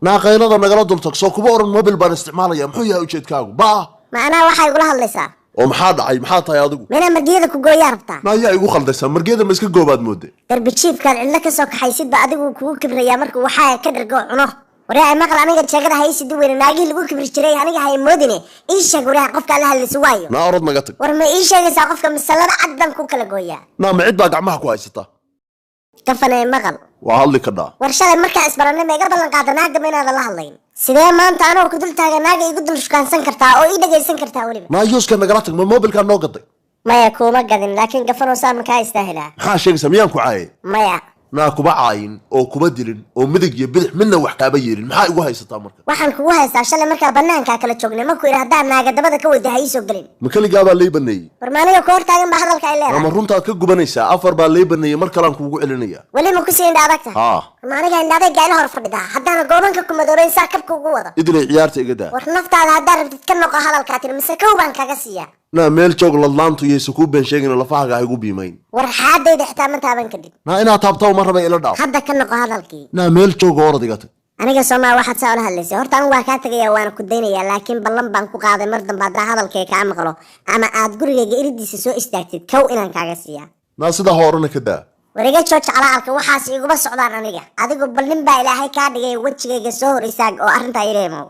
ناقينada nagala dul tagso kuma oran mobil baan isticmaalaya muxuu yahay ujeedkaagu ba macnaha waxa igula hadlaysaa oo maxaa dhacay maxaa tahay adigu meena margeeda ku gooyaa rabtaa ma yaa igu khaldaysaa margeeda ma iska goobaad mooday darbi jiifkan cidla ka soo kaxaysid ba adigu kugu kibraya marka waxa ka dhargo cuno waraa maqal aniga jeegada haysid weyn naagi lagu kibri jiray aniga hay moodine ii sheeg waraa qofka la hadlayso waayo na orod naga tag war ma ii sheegaysaa qofka misalada caddan ku kala gooyaa na ma cid baa gacmaha ku haysata kafanay maqal waa hadli ka dhaa war shalay markaa isbaranay ma iga ballan qaadan naagda ma inaad la hadlayn sidee maanta anoo ku dul taagan naaga igu dul shukaansan kartaa oo ii dhagaysan kartaa waliba na yuuska nagala tag ma mobilka noo gaday maya kuma gadin laakiin gafano saan ka istaahilaa maxaa sheegaysaa miyaan ku caayay maya na kuba caayin oo kuba dilin oo midig iyo bidix midna wax kaaba yeelin maxaa igu haysataa marka waxaan kugu haystaa shalay markaa banaanka kala joognay ma ku iraahdaa naaga dabada ka wada hay soo galin ma kaligaa baa lay baneeyay barnaamijka koor taagan baa hadalka ay leedahay ama runtaad ka gubanaysaa afar baa lay baneeyay mar kale aan kuugu celinaya wali ma ku sii indhaadagta barnaamijka indhaadayga gaal hor fadhida haddana goobanka ku madooreyn saa kabka ugu wada idilay ciyaarta iga daa war naftaada haddaa rabtid ka noqo hadalka tir mise kow baan kaga siiyaa na meel joog ladlaantu yeeso ku been sheegina lafahaga ay ugu biimayn war xaadayda xitaa ma taaban kadib na inaad taabto ma raba ila dhaaf hadda ka noqo hadalkii na meel joog oo oradiga tag aniga Soomaa waxaad soo hadlaysay horta aan waa ka tagayaa waana ku daynayaa laakiin ballan baan ku qaaday mar dambe hadda hadalkayga ka maqlo ama aad gurigayga iridiisa soo istaagtid kow inaan kaaga siiyaa na sida horena ka daa wariga jooj calaalka waxaas iguma socdaan aniga adigu bal nin baa ilaahay ka dhigay wajigayga soo hor isaag oo arinta ireemo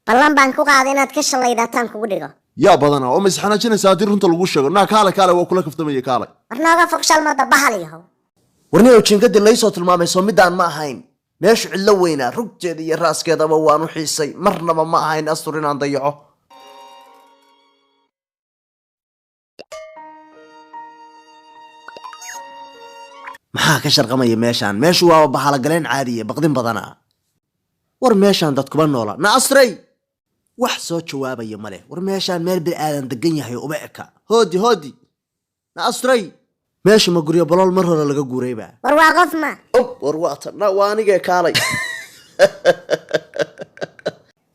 ballan baan ku qaaday inaad ka shalaydataan kugu dhigo yaa badana oo misxanaajinaysa hadii runta lagu sheego na kaale waa kula kaftamaya kaale warnaaga fogshaal ma dabahaliyo warniyo jinkada laysoo tilmaamay soo midaan ma ahayn meeshu cidlo weynaa rugteeda iyo raaskeedaba waanu xiisay marnaba ma ahayn astur inaan dayaco maxaa ka sharqamaya meeshaan meeshu waa bahala galeen caadiye baqdin badana war meeshaan dad kuma noola na asray wax soo jawaabaya male war meeshaan meel bil aadan degan yahay uma eka hoodi na asray meesha ma guryo bolol mar hore laga guurayba war waa qof ma war waata na waa aniga kaalay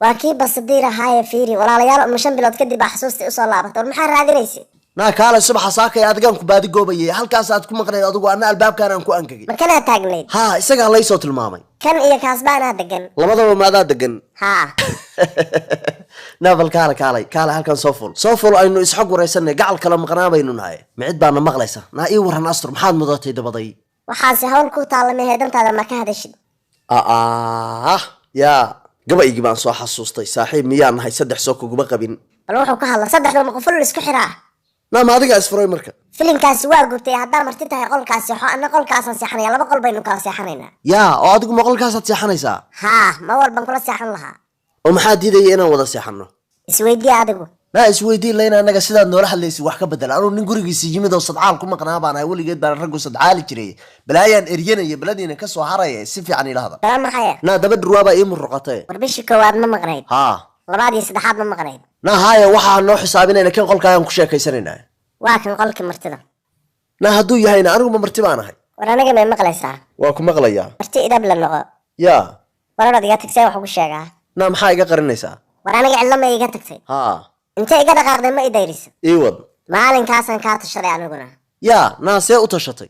waa kii basdiir ahaaye fiiri walaalayaal uma 5 bilood kadib xasuusti u soo laabatay war maxaa raadinaysi na kaalay subax saakay adigan ku baadi goobayay halkaas aad ku maqnayd adigu ana albaabkaan aan ku angagay ma kana taagnayd ha isaga laysoo tilmaamay kan iyo kaasbaana degan labadaba maadaa degan ha نافل كالا هالكان صوفل aynu isxog wareysanay gacal kala maqnaabaynu nahay micid baana maqlaysa na ii waran astur maxaad mudatay dabaday waxaasi hawl ku taalamay heedantaada ma ka hadashid ya gabaygi baan soo xasuustay saaxiib miyaan nahay saddex soo kuguba qabin bal wuxuu ka hadla saddexda ma qoful isku xiraa na ma adiga isfuray marka filinkaasi waa gubtay haddaa marti tahay qolkaasi waxa ana qolkaasan seexanaya laba qol baynu kala seexanaynaa ya oo adigu ma qolkaasaad seexanaysaa ha ma walban kula seexan lahaa oo maxaa diidaya inaan wada seexano isweydii adigu ma isweydii layna anaga sidaad noola hadlaysay wax ka bedel anuu nin gurigiisa yimid oo sadcaal ku maqnaa baan ahay weligeed baan raggu sadcaali jiray balaayaan eryanaya baladiina ka soo haraya si fiican ilaahda maxay na daba dhurwaaba ii murqatay war bishii koowaad ma maqnayd ha labaad iyo saddexaad ma maqnayd na haya waxa noo xisaabinayna kan qolkaagan ku sheekaysanayna waa kan qolkii martida na hadduu yahayna anigu ma marti baan ahay war aniga ma maqlaysaa waa ku maqlayaa marti idab la noqo ya war adiga tagtay wax ugu sheegaa na maxaa iga qarinaysaa war aniga cidla ma iga tagtay ha inta iga dhaqaaqday ma idayris iwad maalinkaasaan kaa tashaday aniguna ya na see u tashatay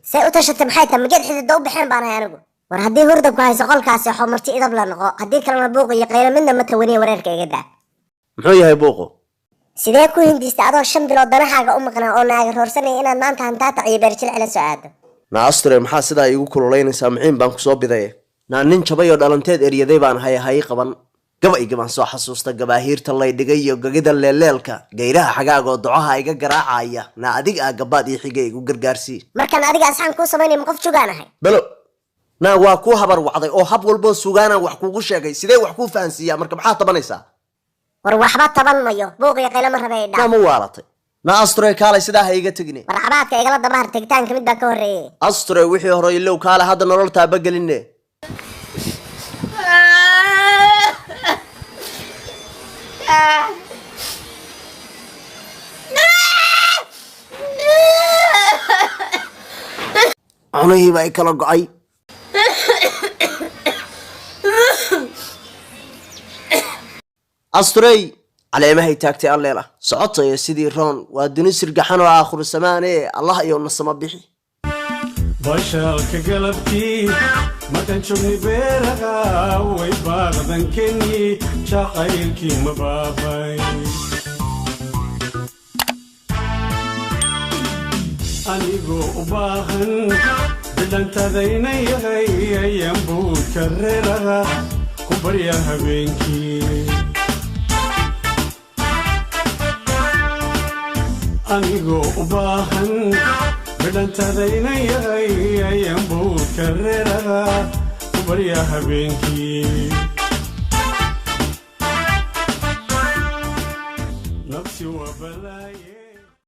maxay tahay magad xidida u bixin baan ahay anigu war haddii hurda ku hayso qolkaasi waxuu marti idab la noqo haddii kalena buuq iyo qaylo midna ma tawaniya wareerka iga daa muxuu yahay buuqu sidee ku hindiista adoo 5 bilood danahaaga u maqnaa oo naaga roorsanay inaad maanta hantaa taciyo beerjil cila soo aado na asture maxaa sidaa igu kululaynaysaa maciin baan kusoo biday na nin jabay oo dhalanteed eryaday baan hay qaban gabayga baan soo xasuusta gabaahiirta lay dhigay iyo gagida leeleelka geyraha xagaaga oo ducaha iga garaacaya na adiga gabaad iyo xigay igu gargaarsi markaan adiga asxaan ku sameeyay qof jooganahay balo na waa ku habar wacday oo hab walbo suugaana wax kugu sheegay sidee wax ku fahansiiyaa marka maxaa tabanaysaa war waxba taban mayo buuqiyo qaylo ma rabay dhaa ma waalatay na asture kaalay sidaa ha iga tagine war cabaadka igala dabaar tagitaanka mid baa ka horeeyay asture wixii hore ilow kaale hadda nolol taaba gelinne cunihii baa i kala go'ay asturey caleemahay taagtay alleela socotaya sidii roon waa duni sirgaxan oo aakhiru samaane allah iyo nasama bixi بشالك قلبتي ما كان شوفني بيرها ويباغذن كني شاقيلكي مبابي أنيقو أباهن بدان تذيني هي ينبو كررها كبريها بينكي أنيقو أباهن بدان تذيني هي ينبو كررها كبريها بينكي نفسي وبلاي